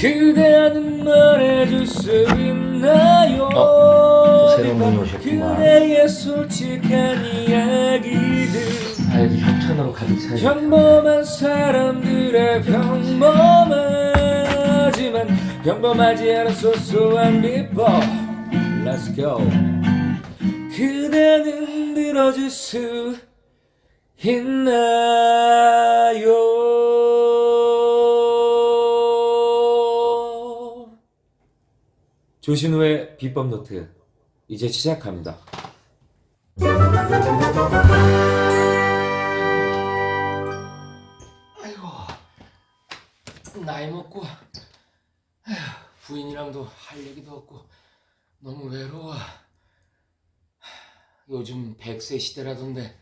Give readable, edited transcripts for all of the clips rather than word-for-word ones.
그대는 말해줄 수 있나요? 새로운 분이 오셨구만. 그대의 솔직한 이야기들 아이고 협찬으로 가득 차요. 평범한 사람들의 평범하지만 평범하지 않은 소소한 비법 Let's go. 그대는 들어줄 수 있나요? 조신우의 비법 노트 이제 시작합니다. 아이고 나이 먹고 부인이랑도 할 얘기도 없고 너무 외로워. 요즘 100세 시대라던데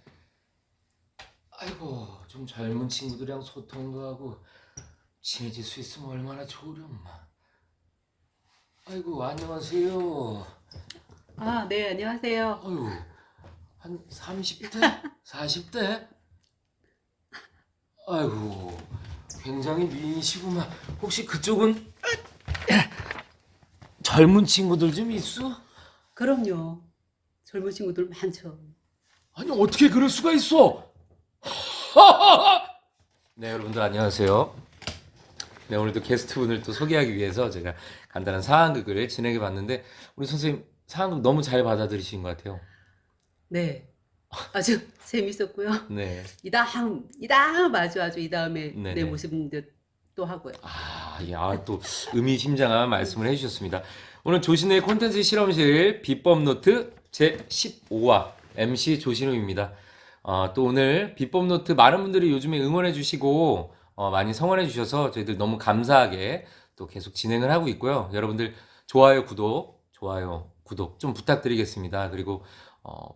아이고 좀 젊은 친구들이랑 소통도 하고 친해질 수 있으면 얼마나 좋으련마. 아이고 안녕하세요. 아, 네, 안녕하세요. 아유 한 30대? 40대? 아이고 굉장히 미인이시구만. 혹시 그쪽은 젊은 친구들 좀 있어? 그럼요. 젊은 친구들 많죠. 아니 어떻게 그럴 수가 있어? 네 여러분들 안녕하세요. 네 오늘도 게스트분을 또 소개하기 위해서 제가 간단한 상황극을 진행해 봤는데 우리 선생님 상황극 너무 잘 받아들이신 것 같아요. 네. 아주 재밌었고요. 네. 이 다음 아주 이 다음에 네네. 내 모습들 또 하고요. 또 의미심장한 말씀을 해주셨습니다. 오늘 조신의 콘텐츠 실험실 비법 노트 제 15화 MC 조신우입니다. 또 오늘 비법 노트 많은 분들이 요즘에 응원해 주시고 많이 성원해 주셔서 저희들 너무 감사하게 또 계속 진행을 하고 있고요. 여러분들 좋아요 구독 좀 부탁드리겠습니다. 그리고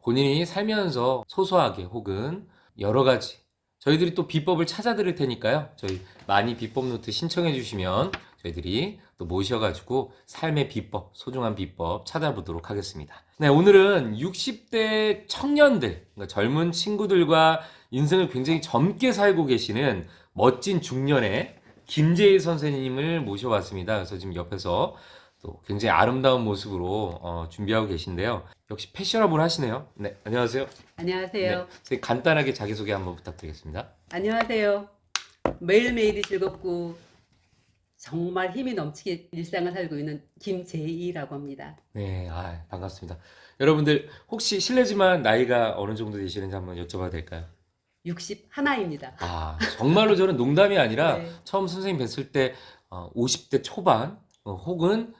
본인이 살면서 소소하게 혹은 여러 가지 저희들이 또 비법을 찾아드릴 테니까요. 저희 많이 비법 노트 신청해 주시면 저희들이 또 모셔가지고 삶의 비법, 소중한 비법 찾아보도록 하겠습니다. 네, 오늘은 60대 청년들, 그러니까 젊은 친구들과 인생을 굉장히 젊게 살고 계시는 멋진 중년의 김재희 선생님을 모셔봤습니다. 그래서 지금 옆에서 또 굉장히 아름다운 모습으로 준비하고 계신데요. 역시 패셔너블 하시네요. 네, 안녕하세요. 안녕하세요. 네, 선생님 간단하게 자기소개 한번 부탁드리겠습니다. 안녕하세요. 매일매일이 즐겁고 정말 힘이 넘치게 일상을 살고 있는 김재희라고 합니다. 네, 반갑습니다. 여러분들 혹시 실례지만 나이가 어느 정도 되시는지 한번 여쭤봐도 될까요? 61입니다. 정말로 저는 농담이 아니라 네. 처음 선생님 뵀을 때 50대 초반 혹은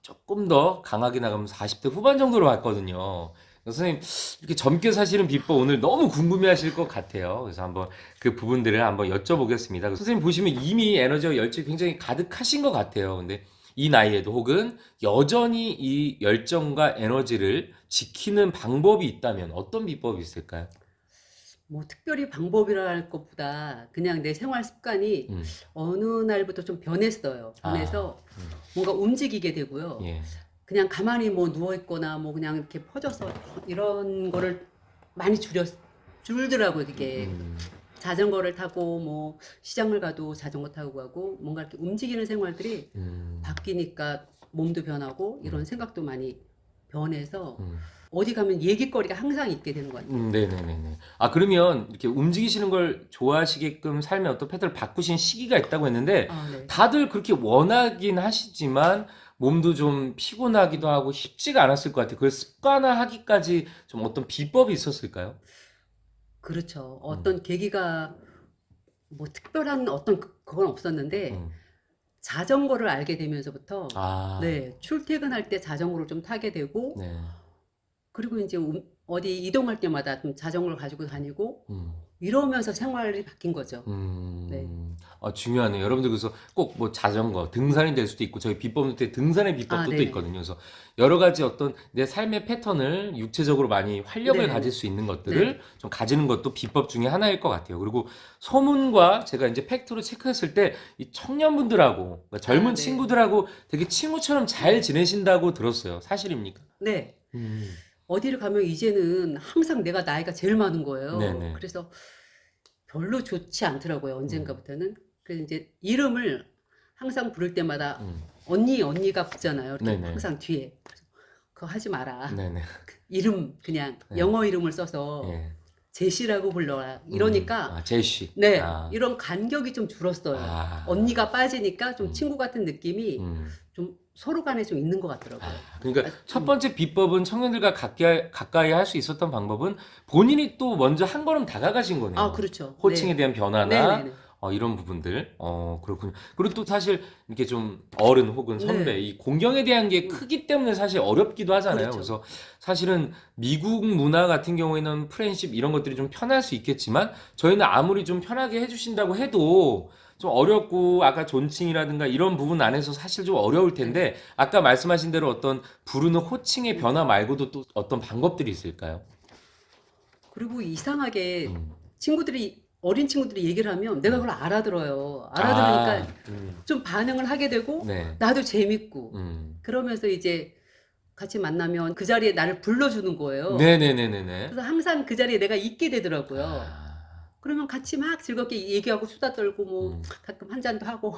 조금 더 강하게 나가면 40대 후반 정도로 봤거든요. 선생님 이렇게 젊게 사시는 비법 오늘 너무 궁금해하실 것 같아요. 그래서 한번 그 부분들을 한번 여쭤보겠습니다. 선생님 보시면 이미 에너지와 열정이 굉장히 가득하신 것 같아요. 근데 이 나이에도 혹은 여전히 이 열정과 에너지를 지키는 방법이 있다면 어떤 비법이 있을까요? 뭐 특별히 방법이라 할 것보다 그냥 내 생활 습관이 음. 어느 날부터 좀 변했어요. 변해서 뭔가 움직이게 되고요. 예. 그냥 가만히 뭐 누워 있거나 뭐 그냥 이렇게 퍼져서 이런 거를 많이 줄더라고요. 이게 자전거를 타고 뭐 시장을 가도 자전거 타고 가고 뭔가 이렇게 움직이는 생활들이 바뀌니까 몸도 변하고 이런 생각도 많이 변해서 어디 가면 얘기거리가 항상 있게 되는 것 같아요. 네네네네. 그러면 이렇게 움직이시는 걸 좋아하시게끔 삶의 어떤 패턴을 바꾸신 시기가 있다고 했는데, 네. 다들 그렇게 원하긴 하시지만, 몸도 좀 피곤하기도 하고 쉽지가 않았을 것 같아요. 그걸 습관화하기까지 좀 어떤 비법이 있었을까요? 그렇죠. 어떤 계기가 뭐 특별한 어떤 그건 없었는데 음. 자전거를 알게 되면서부터 아, 네, 출퇴근할 때 자전거를 좀 타게 되고 네. 그리고 이제 어디 이동할 때마다 좀 자전거를 가지고 다니고 음. 이러면서 생활이 바뀐 거죠. 네. 중요하네요. 여러분들 그래서 꼭 뭐 자전거, 등산이 될 수도 있고 저희 비법 노트에 등산의 비법도 또 네네. 있거든요. 그래서 여러 가지 어떤 내 삶의 패턴을 육체적으로 많이 활력을 네네. 가질 수 있는 것들을 네. 좀 가지는 것도 비법 중에 하나일 것 같아요. 그리고 소문과 제가 이제 팩트로 체크했을 때 이 청년분들하고 그러니까 젊은 네. 친구들하고 되게 친구처럼 잘 지내신다고 들었어요. 사실입니까? 네. 음. 어디를 가면 이제는 항상 내가 나이가 제일 많은 거예요. 네네. 그래서 별로 좋지 않더라고요. 음. 언젠가부터는. 그래서 이제 이름을 항상 부를 때마다 음. 언니가 붙잖아요. 이렇게 네네. 항상 뒤에. 그래서 그거 하지 마라. 네네. 이름 그냥 네. 영어 이름을 써서 예. 제시라고 불러라. 이러니까 아, 제시. 네, 아. 이런 간격이 좀 줄었어요. 아. 언니가 빠지니까 좀 음. 친구 같은 느낌이 음. 좀 서로 간에 좀 있는 것 같더라고요. 그러니까 첫 번째 비법은 청년들과 가까이 할 수 있었던 방법은 본인이 또 먼저 한 걸음 다가가신 거네요. 아, 그렇죠. 호칭에 네. 대한 변화나 네네네. 이런 부분들. 그렇군요. 그리고 또 사실 이렇게 좀 어른 혹은 선배, 네. 이 공경에 대한 게 크기 때문에 사실 어렵기도 하잖아요. 그렇죠. 그래서 사실은 미국 문화 같은 경우에는 프렌십 이런 것들이 좀 편할 수 있겠지만 저희는 아무리 좀 편하게 해주신다고 해도 좀 어렵고 아까 존칭이라든가 이런 부분 안에서 사실 좀 어려울 텐데 아까 말씀하신 대로 어떤 부르는 호칭의 변화 말고도 또 어떤 방법들이 있을까요? 그리고 이상하게 음. 어린 친구들이 얘기를 하면 내가 그걸 알아들어요. 알아들으니까 음. 좀 반응을 하게 되고 네. 나도 재밌고 음. 그러면서 이제 같이 만나면 그 자리에 나를 불러주는 거예요. 네네네네네. 그래서 항상 그 자리에 내가 있게 되더라고요. 아. 그러면 같이 막 즐겁게 얘기하고 수다 떨고 뭐 음. 가끔 한 잔도 하고.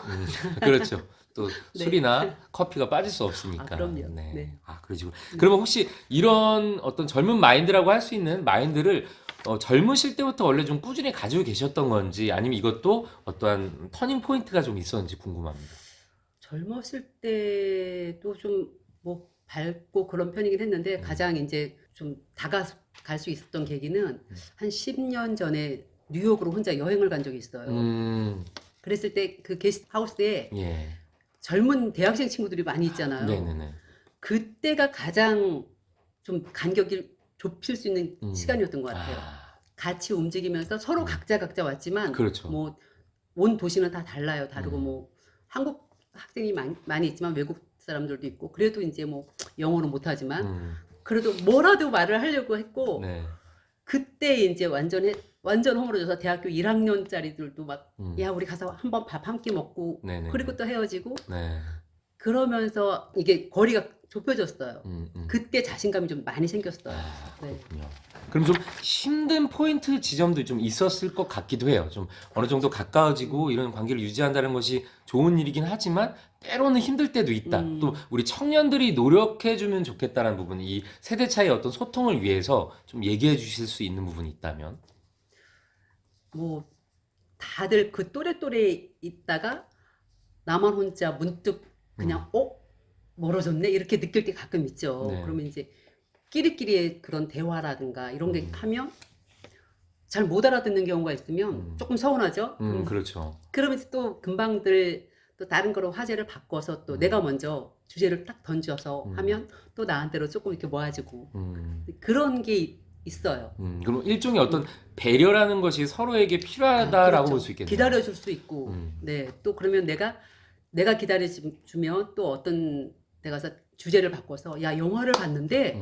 그렇죠. 또 네. 술이나 커피가 빠질 수 없으니까. 그럼요. 네. 네. 그러시고. 그러면 혹시 이런 어떤 젊은 마인드라고 할 수 있는 마인드를 젊으실 때부터 원래 좀 꾸준히 가지고 계셨던 건지 아니면 이것도 어떠한 터닝 포인트가 좀 있었는지 궁금합니다. 젊었을 때도 좀 뭐 밝고 그런 편이긴 했는데 가장 이제 좀 다가갈 수 있었던 계기는 한 10년 전에 뉴욕으로 혼자 여행을 간 적이 있어요. 그랬을 때 그 게스트하우스에 예. 젊은 대학생 친구들이 많이 있잖아요. 네네네. 그때가 가장 좀 간격이 좁힐 수 있는 시간이었던 것 같아요. 같이 움직이면서 서로 각자 왔지만 그렇죠. 뭐 온 도시는 다 달라요. 다르고 뭐 한국 학생이 많이 있지만 외국 사람들도 있고 그래도 이제 뭐 영어는 못하지만 그래도 뭐라도 말을 하려고 했고 네. 그때 이제 완전 허물어져서 대학교 1학년짜리들도 막 야 우리 가서 한번 밥 한 끼 먹고 네네네. 그리고 또 헤어지고 네. 그러면서 이게 거리가 좁혀졌어요. 음. 그때 자신감이 좀 많이 생겼어요. 네. 그렇군요. 그럼 좀 힘든 포인트 지점도 좀 있었을 것 같기도 해요. 좀 어느 정도 가까워지고 이런 관계를 유지한다는 것이 좋은 일이긴 하지만 때로는 힘들 때도 있다. 또 우리 청년들이 노력해주면 좋겠다는 부분, 이 세대 차이 어떤 소통을 위해서 좀 얘기해 주실 수 있는 부분이 있다면? 뭐 다들 그 또래 있다가 나만 혼자 문득 그냥 멀어졌네 이렇게 느낄 때 가끔 있죠. 네. 그러면 이제 끼리끼리의 그런 대화라든가 이런 게 하면 잘 못 알아듣는 경우가 있으면 조금 서운하죠. 그렇죠. 그러면 또 금방들 또 다른 거로 화제를 바꿔서 또 내가 먼저 주제를 딱 던져서 하면 또 나한테로 조금 이렇게 모아지고 그런 게 있어요. 그럼 일종의 어떤 배려라는 것이 서로에게 필요하다라고 그렇죠. 볼 수 있겠네요. 기다려줄 수 있고, 네. 또 그러면 내가 기다려주면 또 어떤 데 가서 주제를 바꿔서 야 영화를 봤는데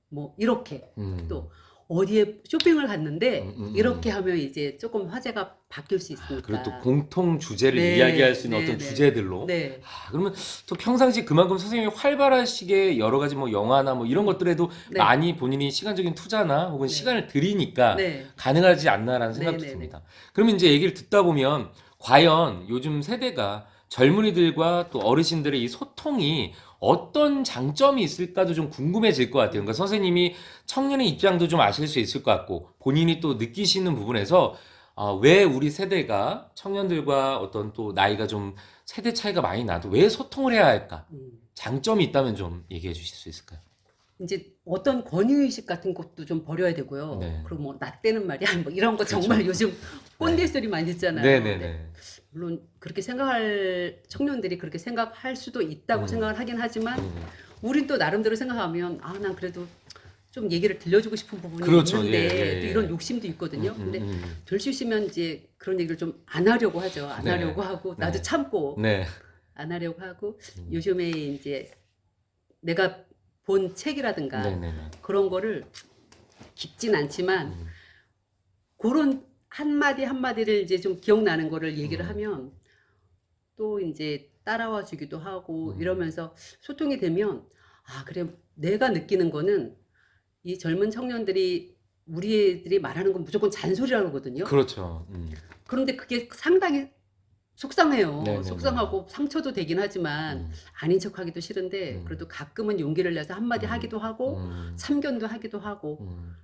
뭐 이렇게 또 어디에 쇼핑을 갔는데 이렇게 하면 이제 조금 화제가 바뀔 수 있으니까. 그리고 또 공통 주제를 네, 이야기할 수 있는 네, 어떤 네. 주제들로. 네. 그러면 또 평상시 그만큼 선생님이 활발하시게 여러 가지 뭐 영화나 뭐 이런 것들에도 네. 많이 본인이 시간적인 투자나 혹은 시간을 들이니까 네. 가능하지 않나라는 생각도 네, 네, 듭니다. 그러면 이제 얘기를 듣다 보면 과연 요즘 세대가 젊은이들과 또 어르신들의 이 소통이 어떤 장점이 있을까도 좀 궁금해질 것 같아요. 그러니까 선생님이 청년의 입장도 좀 아실 수 있을 것 같고 본인이 또 느끼시는 부분에서 왜 우리 세대가 청년들과 어떤 또 나이가 좀 세대 차이가 많이 나도 왜 소통을 해야 할까? 장점이 있다면 좀 얘기해 주실 수 있을까요? 이제 어떤 권위의식 같은 것도 좀 버려야 되고요. 네. 그리고 뭐 나 때는 말이야 뭐 이런 거 그렇죠. 정말 요즘 꼰대 소리 많이 듣잖아요. 네네네. 근데 물론 그렇게 청년들이 그렇게 생각할 수도 있다고 생각을 하긴 하지만 우린 또 나름대로 생각하면 난 그래도 좀 얘기를 들려주고 싶은 부분이 그렇죠. 있는데 예, 예, 또 예. 이런 욕심도 있거든요. 근데 될 수 있으면 이제 그런 얘기를 좀 안 하려고 하죠. 안 네. 하려고 하고 나도 네. 참고 네. 안 하려고 하고 요즘에 이제 내가 본 책이라든가 네네네. 그런 거를 깊진 않지만 그런 한마디 한마디를 이제 좀 기억나는 거를 얘기를 하면 또 이제 따라와 주기도 하고 이러면서 소통이 되면 그래 내가 느끼는 거는 이 젊은 청년들이 우리 애들이 말하는 건 무조건 잔소리라고 그러거든요. 그렇죠. 그런데 그게 상당히 속상해요. 네네네. 속상하고 상처도 되긴 하지만 음. 아닌 척하기도 싫은데 그래도 가끔은 용기를 내서 한마디 하기도 하고 음. 참견도 하기도 하고 음.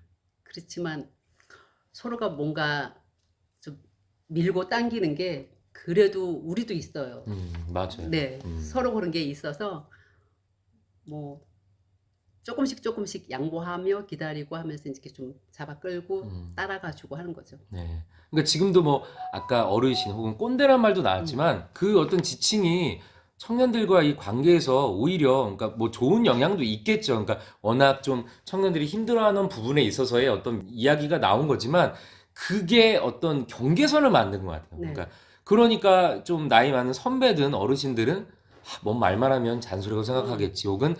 그렇지만 서로가 뭔가 좀 밀고 당기는 게 그래도 우리도 있어요. 맞아요. 네, 서로 그런 게 있어서 뭐 조금씩 양보하며 기다리고 하면서 이렇게 좀 잡아 끌고 따라가지고 하는 거죠. 네. 그러니까 지금도 뭐 아까 어르신 혹은 꼰대란 말도 나왔지만 그 어떤 지칭이 청년들과 이 관계에서 오히려 그러니까 뭐 좋은 영향도 있겠죠. 그러니까 워낙 좀 청년들이 힘들어하는 부분에 있어서의 어떤 이야기가 나온 거지만 그게 어떤 경계선을 만든 것 같아요. 네. 그러니까 좀 나이 많은 선배든 어르신들은 뭔 말만 하면 잔소리라고 생각하겠지 혹은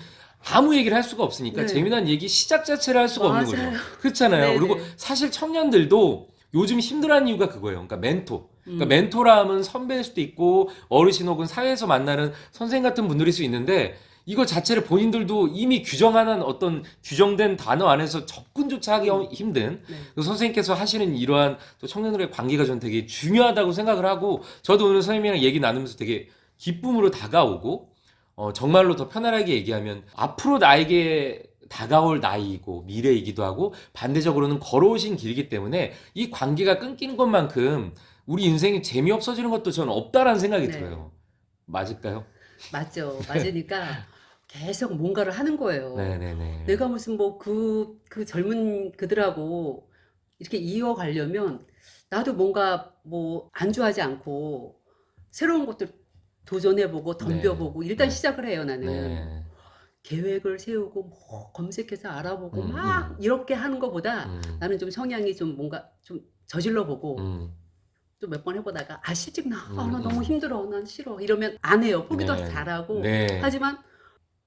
아무 얘기를 할 수가 없으니까 네. 재미난 얘기 시작 자체를 할 수가 없는 거죠. 맞아요. 그렇잖아요. 네네. 그리고 사실 청년들도 요즘 힘들어하는 이유가 그거예요. 그러니까 멘토. 그러니까 멘토라면 선배일 수도 있고 어르신 혹은 사회에서 만나는 선생님 같은 분들일 수 있는데 이거 자체를 본인들도 이미 규정하는 어떤 규정된 단어 안에서 접근조차 하기 힘든 네. 그 선생님께서 하시는 이러한 또 청년들의 관계가 저는 되게 중요하다고 생각을 하고 저도 오늘 선생님이랑 얘기 나누면서 되게 기쁨으로 다가오고 정말로 더 편안하게 얘기하면 앞으로 나에게 다가올 나이이고 미래이기도 하고 반대적으로는 걸어오신 길이기 때문에 이 관계가 끊기는 것만큼 우리 인생이 재미없어지는 것도 저는 없다라는 생각이 네. 들어요. 맞을까요? 맞죠. 맞으니까 계속 뭔가를 하는 거예요. 네네네. 내가 무슨 뭐 그 젊은 그들하고 이렇게 이어가려면 나도 뭔가 뭐 안주하지 않고 새로운 것들 도전해보고 덤벼보고 일단 네. 시작을 해요, 나는. 네. 계획을 세우고 뭐 검색해서 알아보고 음, 막 이렇게 하는 것보다 음. 나는 좀 성향이 좀 뭔가 좀 저질러보고 음. 또 몇 번 해보다가 실직 나 음. 너무 힘들어 난 싫어 이러면 안 해요. 포기도 네. 잘하고 네. 하지만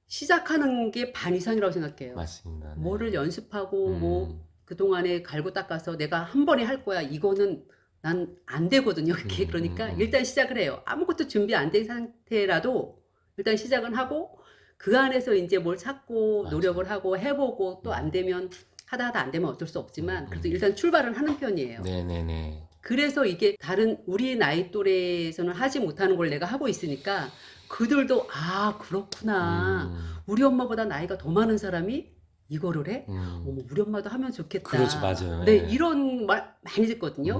시작하는 게 반 이상이라고 생각해요. 맞습니다. 네. 뭐를 연습하고 뭐 음. 그동안에 갈고 닦아서 내가 한 번에 할 거야 이거는 난 안 되거든요. 그게 그러니까 일단 시작을 해요. 아무것도 준비 안 된 상태라도 일단 시작은 하고 그 안에서 이제 뭘 찾고 맞아요. 노력을 하고 해보고 또 안 되면 하다 안 되면 어쩔 수 없지만 그래도 일단 출발은 하는 편이에요. 네네네. 그래서 이게 다른 우리 나이 또래에서는 하지 못하는 걸 내가 하고 있으니까 그들도 아 그렇구나. 우리 엄마보다 나이가 더 많은 사람이 이거를 해? 어머 우리 엄마도 하면 좋겠다. 그렇죠, 맞아요. 네, 예. 이런 말 많이 듣거든요.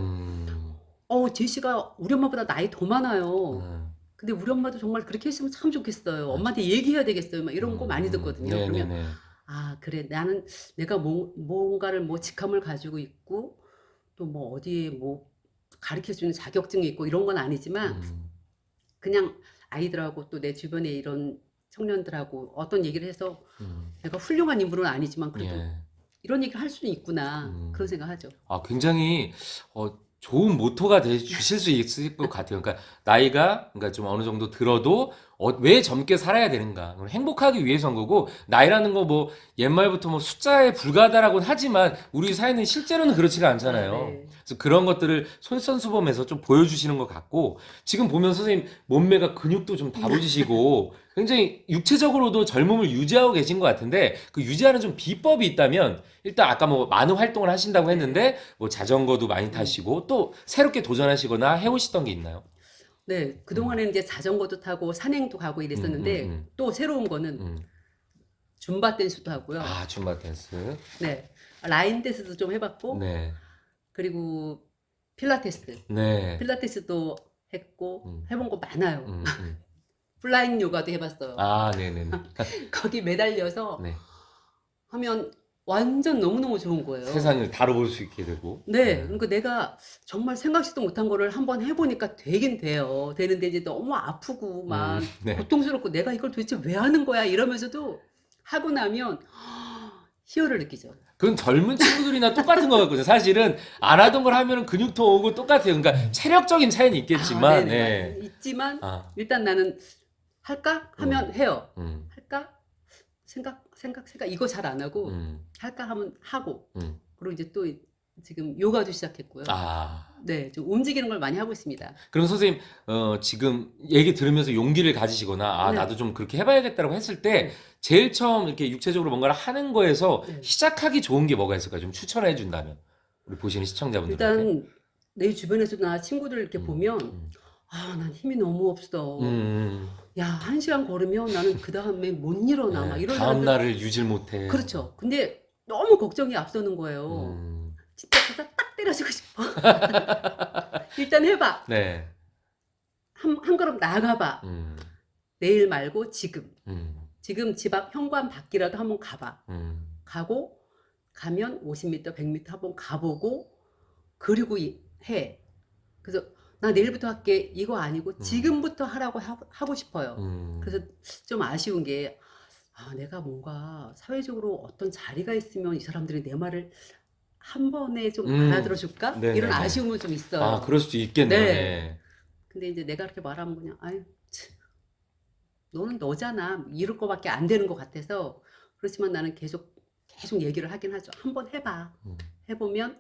제시가 우리 엄마보다 나이 더 많아요. 근데 우리 엄마도 정말 그렇게 했으면 참 좋겠어요. 엄마한테 얘기해야 되겠어요. 막 이런 거 많이 듣거든요. 그러면 네네네. 아 그래 나는 내가 뭔가를 뭐 직함을 가지고 있고 또 뭐 어디에 뭐 가르쳐 주는 자격증이 있고 이런 건 아니지만 그냥 아이들하고 또 내 주변에 이런 청년들하고 어떤 얘기를 해서 내가 훌륭한 인물은 아니지만 그래도 예. 이런 얘기를 할 수는 있구나 그런 생각하죠. 아, 굉장히 좋은 모토가 돼 주실 수 있을 것 같아요. 그러니까 나이가 그러니까 좀 어느 정도 들어도 왜 젊게 살아야 되는가? 행복하기 위해서인 거고 나이라는 거 뭐 옛말부터 뭐 숫자에 불과하다라고는 하지만 우리 사회는 실제로는 그렇지가 않잖아요. 아, 네. 그래서 그런 것들을 솔선수범해서 좀 보여주시는 것 같고 지금 보면 선생님 몸매가 근육도 좀 다루지시고 굉장히 육체적으로도 젊음을 유지하고 계신 것 같은데 그 유지하는 좀 비법이 있다면 일단 아까 뭐 많은 활동을 하신다고 했는데 뭐 자전거도 많이 타시고 또 새롭게 도전하시거나 해오시던 게 있나요? 네, 그동안에는 이제 자전거도 타고 산행도 가고 이랬었는데 또 새로운 거는 줌바 댄스도 하고요. 아, 줌바 댄스. 네, 라인 댄스도 좀 해봤고 네. 그리고 필라테스. 네. 필라테스도 했고 해본 거 많아요. 음. 플라잉 요가도 해봤어요. 아, 네네네. 거기 매달려서 네. 하면 완전 너무너무 좋은 거예요. 세상을 다뤄볼 수 있게 되고. 네, 그러니까 내가 정말 생각지도 못한 거를 한번 해보니까 되긴 돼요. 되는데 이제 너무 아프고 막 네. 고통스럽고 내가 이걸 도대체 왜 하는 거야 이러면서도 하고 나면 희열을 느끼죠. 그건 젊은 친구들이나 똑같은 거 같거든요. 사실은 안 하던 걸 하면 근육통 오고 똑같아요. 그러니까 체력적인 차이는 있겠지만. 네네, 네. 맞아요. 있지만 아. 일단 나는 할까 하면 해요. 할까 생각 이거 잘 안 하고 할까 하면 하고 그리고 이제 또 지금 요가도 시작했고요. 아. 네, 좀 움직이는 걸 많이 하고 있습니다. 그럼 선생님, 지금 얘기 들으면서 용기를 가지시거나, 네. 나도 좀 그렇게 해봐야겠다고 했을 때, 제일 처음 이렇게 육체적으로 뭔가를 하는 거에서 시작하기 좋은 게 뭐가 있을까요? 좀 추천해 준다면. 우리 보시는 시청자분들한테. 일단 내 주변에서나 친구들 이렇게 보면 아, 난 힘이 너무 없어. 음. 야, 1시간 걸으면 나는 그 다음에 못 일어나. 막 네, 이런 다음 사람들. 날을 유지를 못해. 그렇죠. 근데 너무 걱정이 앞서는 거예요. 음. 진짜 가서 딱 때려주고 싶어. 일단 해봐. 네. 한 걸음 나가봐. 내일 말고 지금. 음. 지금 집 앞 현관 밖이라도 한번 가봐. 음. 가고 가면 50m, 100m 한번 가보고 그리고 해. 그래서 나 내일부터 할게 이거 아니고 지금부터 하라고 하고 싶어요. 그래서 좀 아쉬운 게 내가 뭔가 사회적으로 어떤 자리가 있으면 이 사람들이 내 말을 한 번에 좀 알아들어 줄까? 네네네. 이런 아쉬움은 좀 있어요. 아, 그럴 수도 있겠네요. 네. 네. 근데 이제 내가 그렇게 말하면 그냥 아유 참, 너는 너잖아 이럴 거밖에 안 되는 것 같아서 그렇지만 나는 계속 얘기를 하긴 하죠. 한번 해봐. 해보면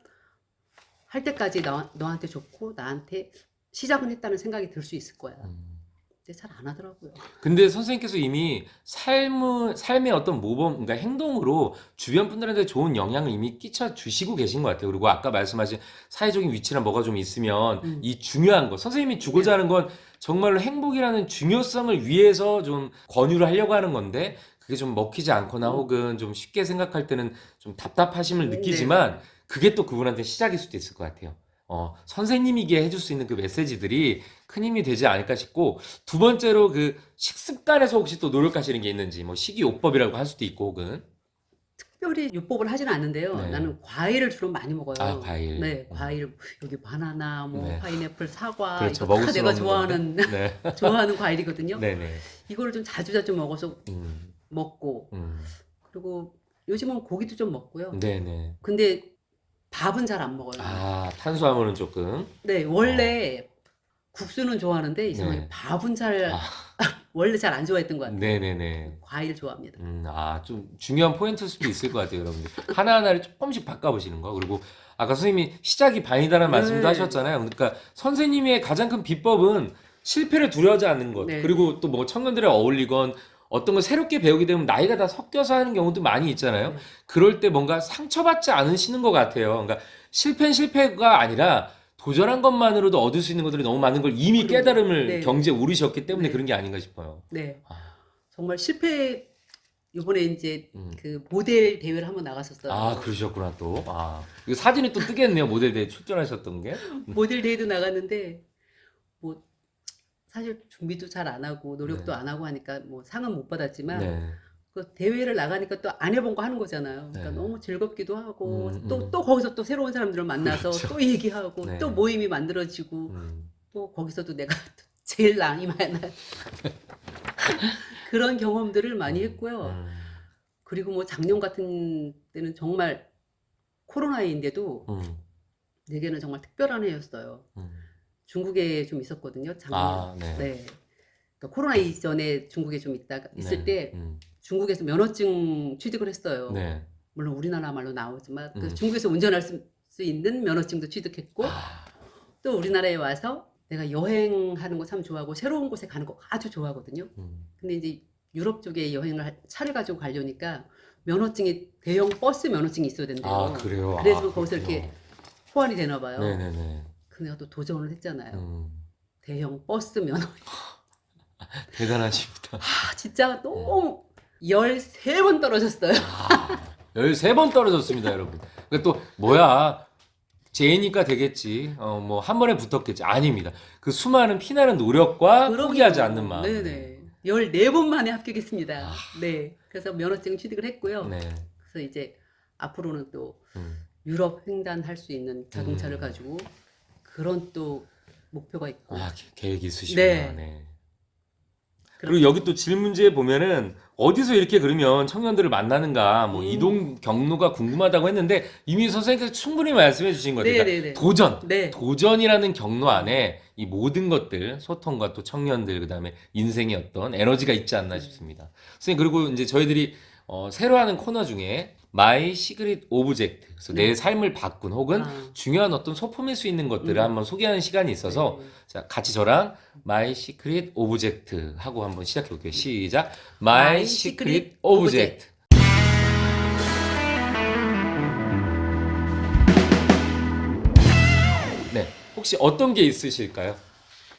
할 때까지 너한테 좋고 나한테 시작은 했다는 생각이 들 수 있을 거야. 근데 잘 안 하더라고요. 근데 선생님께서 이미 삶의 어떤 모범, 그러니까 행동으로 주변 분들한테 좋은 영향을 이미 끼쳐 주시고 계신 것 같아요. 그리고 아까 말씀하신 사회적인 위치나 뭐가 좀 있으면 이 중요한 거, 선생님이 주고자 하는 건 정말로 행복이라는 중요성을 위해서 좀 권유를 하려고 하는 건데 그게 좀 먹히지 않거나 혹은 좀 쉽게 생각할 때는 좀 답답하심을 느끼지만 그게 또 그분한테 시작일 수도 있을 것 같아요. 선생님이기에 해줄 수 있는 그 메시지들이 큰 힘이 되지 않을까 싶고, 두 번째로 그 식습관에서 혹시 또 노력하시는 게 있는지, 뭐 식이요법이라고 할 수도 있고, 혹은. 특별히 요법을 하지는 않는데요. 네. 나는 과일을 주로 많이 먹어요. 아, 과일. 네, 과일 여기 바나나, 뭐 네. 파인애플, 사과 그렇죠. 이거 먹을 다 수는 내가 없는 좋아하는 건데. 네. 좋아하는 과일이거든요. 네네. 이거를 좀 자주 먹어서 음, 먹고 음. 그리고 요즘은 고기도 좀 먹고요. 네네. 근데 밥은 잘 안 먹어요. 아, 탄수화물은 조금. 네, 원래 국수는 좋아하는데 이상하게 네. 밥은 잘 아. 원래 잘 안 좋아했던 것 같아요. 네네네. 과일 좋아합니다. 좀 중요한 포인트일 수도 있을 것 같아요, 여러분들. 하나하나를 조금씩 바꿔보시는 거. 그리고 아까 선생님이 시작이 반이다라는 말씀도 네. 하셨잖아요. 그러니까 선생님의 가장 큰 비법은 실패를 두려워하지 않는 것. 네. 그리고 또 뭐 청년들에 어울리건 어떤 걸 새롭게 배우게 되면 나이가 다 섞여서 하는 경우도 많이 있잖아요. 네. 그럴 때 뭔가 상처받지 않으시는 것 같아요. 그러니까 실패는 실패가 아니라 도전한 것만으로도 얻을 수 있는 것들이 너무 많은 걸 이미 그럼요. 깨달음을 네. 경지에 오르셨기 때문에 네. 그런 게 아닌가 싶어요. 네, 아. 정말 실패. 이번에 이제 음. 그 모델 대회를 한번 나갔었어요. 아, 그러셨구나, 또. 이거 사진이 또 뜨겠네요, 모델 대회 출전하셨던 게. 모델 대회도 나갔는데 뭐 사실 준비도 잘 안 하고 노력도 네. 안 하고 하니까 뭐 상은 못 받았지만 네. 그 대회를 나가니까 또 안 해본 거 하는 거잖아요. 그러니까 네. 너무 즐겁기도 하고 음, 또 거기서 또 새로운 사람들을 만나서 그렇죠. 또 얘기하고 네. 또 모임이 만들어지고 음. 또 거기서도 내가 제일 남이 많아 그런 경험들을 많이 했고요. 그리고 뭐 작년 같은 때는 정말 코로나인데도 내게는 정말 특별한 해였어요. 중국에 좀 있었거든요. 작년. 네. 네. 그러니까 코로나 이전에 중국에 좀 있을 때 중국에서 면허증 취득을 했어요. 네. 물론 우리나라 말로 나오지만 그 음. 중국에서 운전할 수 있는 면허증도 취득했고 또 우리나라에 와서 내가 여행하는 거 참 좋아하고 새로운 곳에 가는 거 아주 좋아하거든요. 근데 이제 유럽 쪽에 차를 가지고 가려니까 면허증이 대형 버스 면허증이 있어야 된대요. 아, 그래요? 그래서 거기서 이렇게 호환이 되나 봐요. 네네네. 근데 내가 또 도전을 했잖아요. 음. 대형 버스 면허. 대단하십니다. 진짜 너무 13번 떨어졌어요. 13번 떨어졌습니다, 여러분. 그러니까 또, 뭐야. 제이니까 되겠지. 뭐, 한 번에 붙었겠지. 아닙니다. 그 수많은 피나는 노력과 그럼요. 포기하지 않는 마음. 네네. 14번 만에 합격했습니다. 네. 그래서 면허증 취득을 했고요. 네. 그래서 이제 앞으로는 또 음. 유럽 횡단할 수 있는 자동차를 가지고 그런 또 목표가 있고. 계획이 있으시구나. 네. 네. 그리고 여기 또 질문지에 보면은 어디서 이렇게 그러면 청년들을 만나는가 뭐 이동 경로가 궁금하다고 했는데 이미 선생님께서 충분히 말씀해 주신 거예요. 그러니까 네네네. 도전. 네. 도전이라는 경로 안에 이 모든 것들, 소통과 또 청년들, 그 다음에 인생의 어떤 에너지가 있지 않나 싶습니다. 선생님, 그리고 이제 저희들이 새로 하는 코너 중에 My Secret Object, 그래서 내 삶을 바꾼 혹은 중요한 어떤 소품일 수 있는 것들을 한번 소개하는 시간이 있어서 자, 같이 저랑 My Secret Object 하고 한번 시작해 볼게요. 시작. My Secret Object. 네, 혹시 어떤 게 있으실까요?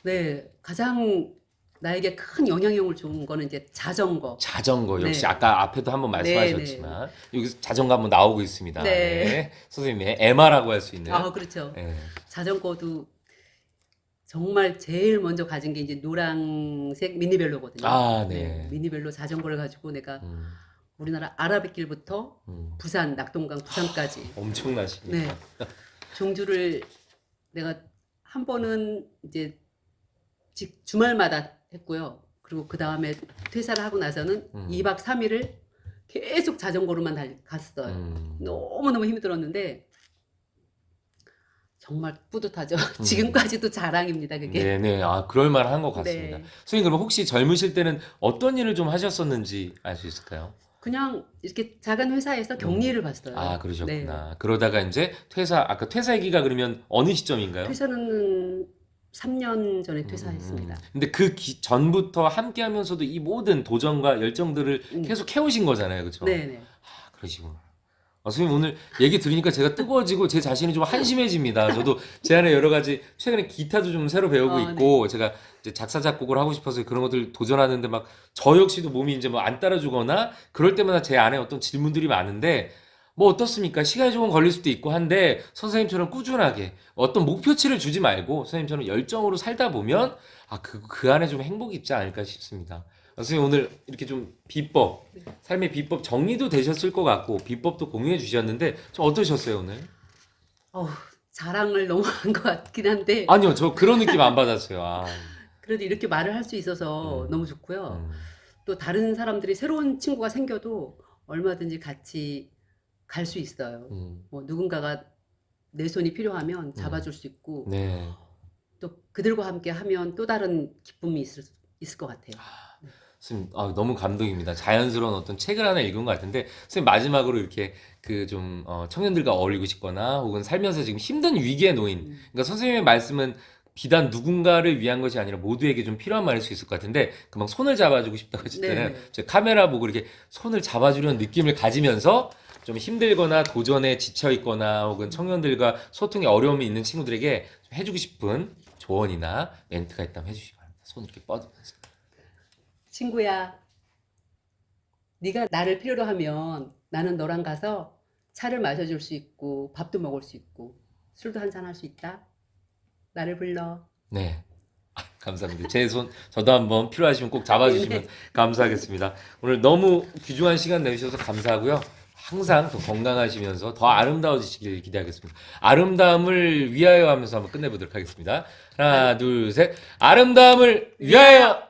네, 가장 나에게 큰 영향력을 준 거는 이제 자전거. 자전거 역시 네. 아까 앞에도 한번 말씀하셨지만 여기서 자전거 한번 나오고 있습니다. 네. 네. 선생님의 MR라고 할 수 있는. 아, 그렇죠. 네. 자전거도 정말 제일 먼저 가진 게 이제 노란색 미니벨로거든요. 아, 네. 미니벨로 자전거를 가지고 내가 음, 우리나라 아라뱃길부터 음. 부산, 낙동강, 부산까지 엄청나십니다. 네. 종주를 내가 한 번은 이제 주말마다 했고요. 그리고 그 다음에 퇴사를 하고 나서는 2박 3일을 계속 자전거로만 갔어요. 너무너무 힘들었는데 정말 뿌듯하죠. 지금까지도 자랑입니다, 그게. 네네. 아, 그럴 만한 것 같습니다. 네. 선생님, 그럼 혹시 젊으실 때는 어떤 일을 좀 하셨었는지 알 수 있을까요? 그냥 이렇게 작은 회사에서 격리를 봤어요. 아, 네. 그러셨구나. 그러다가 이제 아까 퇴사 얘기가 그러면 어느 시점인가요? 퇴사는 3년 전에 퇴사했습니다. 근데 그 전부터 함께 하면서도 이 모든 도전과 열정들을 계속 해오신 거잖아요. 그렇죠? 네네. 아, 그러시구나. 선생님 오늘 얘기 들으니까 제가 뜨거워지고 제 자신이 좀 한심해집니다. 저도 제 안에 여러 가지 최근에 기타도 좀 새로 배우고 있고 제가 이제 작사 작곡을 하고 싶어서 그런 것들 도전하는데 막 저 역시도 몸이 이제 뭐 안 따라주거나 그럴 때마다 제 안에 어떤 질문들이 많은데 뭐 어떻습니까? 시간이 조금 걸릴 수도 있고 한데 선생님처럼 꾸준하게 어떤 목표치를 주지 말고 선생님처럼 열정으로 살다 보면 그 안에 좀 행복이 있지 않을까 싶습니다. 선생님 오늘 이렇게 좀 비법, 삶의 비법 정리도 되셨을 것 같고 비법도 공유해 주셨는데 좀 어떠셨어요 오늘? 자랑을 너무 한 것 같긴 한데 아니요, 저 그런 느낌 안 받았어요. 아, 그래도 이렇게 말을 할 수 있어서 너무 좋고요. 음, 또 다른 사람들이 새로운 친구가 생겨도 얼마든지 같이 갈 수 있어요. 뭐 누군가가 내 손이 필요하면 잡아줄 수 있고 네. 또 그들과 함께 하면 또 다른 기쁨이 있을 것 같아요. 선생님, 너무 감동입니다. 자연스러운 어떤 책을 하나 읽은 것 같은데, 선생님 마지막으로 이렇게 그 좀 청년들과 어울리고 싶거나 혹은 살면서 지금 힘든 위기에 놓인, 그러니까 선생님의 말씀은 비단 누군가를 위한 것이 아니라 모두에게 좀 필요한 말일 수 있을 것 같은데, 금방 손을 잡아주고 싶다고 하셨잖아요. 네. 저 카메라 보고 이렇게 손을 잡아주려는 느낌을 가지면서 좀 힘들거나 도전에 지쳐 있거나 혹은 청년들과 소통에 어려움이 있는 친구들에게 좀 해주고 싶은 조언이나 멘트가 있다면 해주시기 바랍니다. 손을 이렇게 뻗으면서. 친구야, 네가 나를 필요로 하면 나는 너랑 가서 차를 마셔줄 수 있고 밥도 먹을 수 있고 술도 한잔 할 수 있다. 나를 불러. 네. 감사합니다. 제 손, 저도 한번 필요하시면 꼭 잡아주시면 감사하겠습니다. 오늘 너무 귀중한 시간 내주셔서 감사하고요. 항상 더 건강하시면서 더 아름다워지시길 기대하겠습니다. 아름다움을 위하여 하면서 한번 끝내보도록 하겠습니다. 하나, 둘, 셋. 아름다움을 위하여!